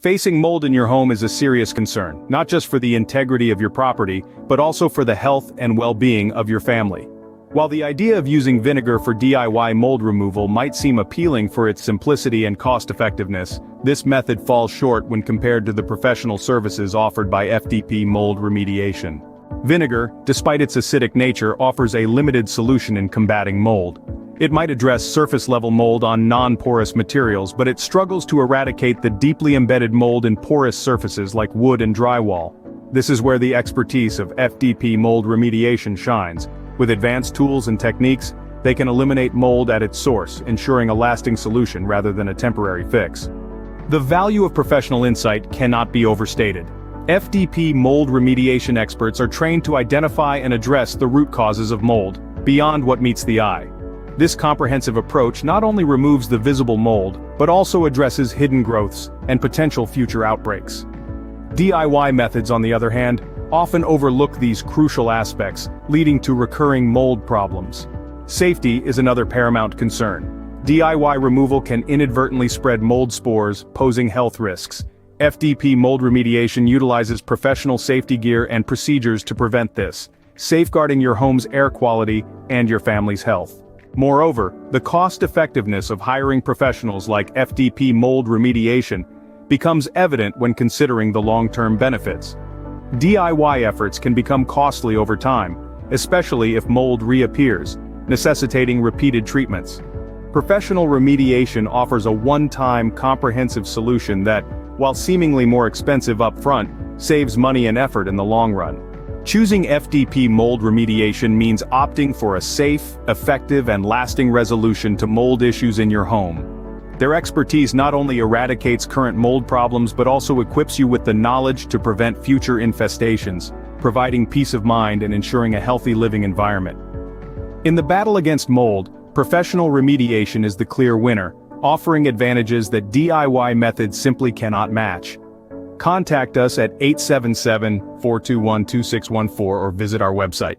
Facing mold in your home is a serious concern, not just for the integrity of your property, but also for the health and well-being of your family. While the idea of using vinegar for DIY mold removal might seem appealing for its simplicity and cost-effectiveness, this method falls short when compared to the professional services offered by FDP Mold Remediation. Vinegar, despite its acidic nature, offers a limited solution in combating mold. It might address surface-level mold on non-porous materials, but it struggles to eradicate the deeply embedded mold in porous surfaces like wood and drywall. This is where the expertise of FDP Mold Remediation shines. With advanced tools and techniques, they can eliminate mold at its source, ensuring a lasting solution rather than a temporary fix. The value of professional insight cannot be overstated. FDP Mold Remediation experts are trained to identify and address the root causes of mold, beyond what meets the eye. This comprehensive approach not only removes the visible mold, but also addresses hidden growths and potential future outbreaks. DIY methods, on the other hand, often overlook these crucial aspects, leading to recurring mold problems. Safety is another paramount concern. DIY removal can inadvertently spread mold spores, posing health risks. FDP Mold Remediation utilizes professional safety gear and procedures to prevent this, safeguarding your home's air quality and your family's health. Moreover, the cost-effectiveness of hiring professionals like FDP Mold Remediation becomes evident when considering the long-term benefits. DIY efforts can become costly over time, especially if mold reappears, necessitating repeated treatments. Professional remediation offers a one-time comprehensive solution that, while seemingly more expensive up front, saves money and effort in the long run. Choosing FDP Mold Remediation means opting for a safe, effective, and lasting resolution to mold issues in your home. Their expertise not only eradicates current mold problems but also equips you with the knowledge to prevent future infestations, providing peace of mind and ensuring a healthy living environment. In the battle against mold, professional remediation is the clear winner, offering advantages that DIY methods simply cannot match. Contact us at 877-421-2614 or visit our website.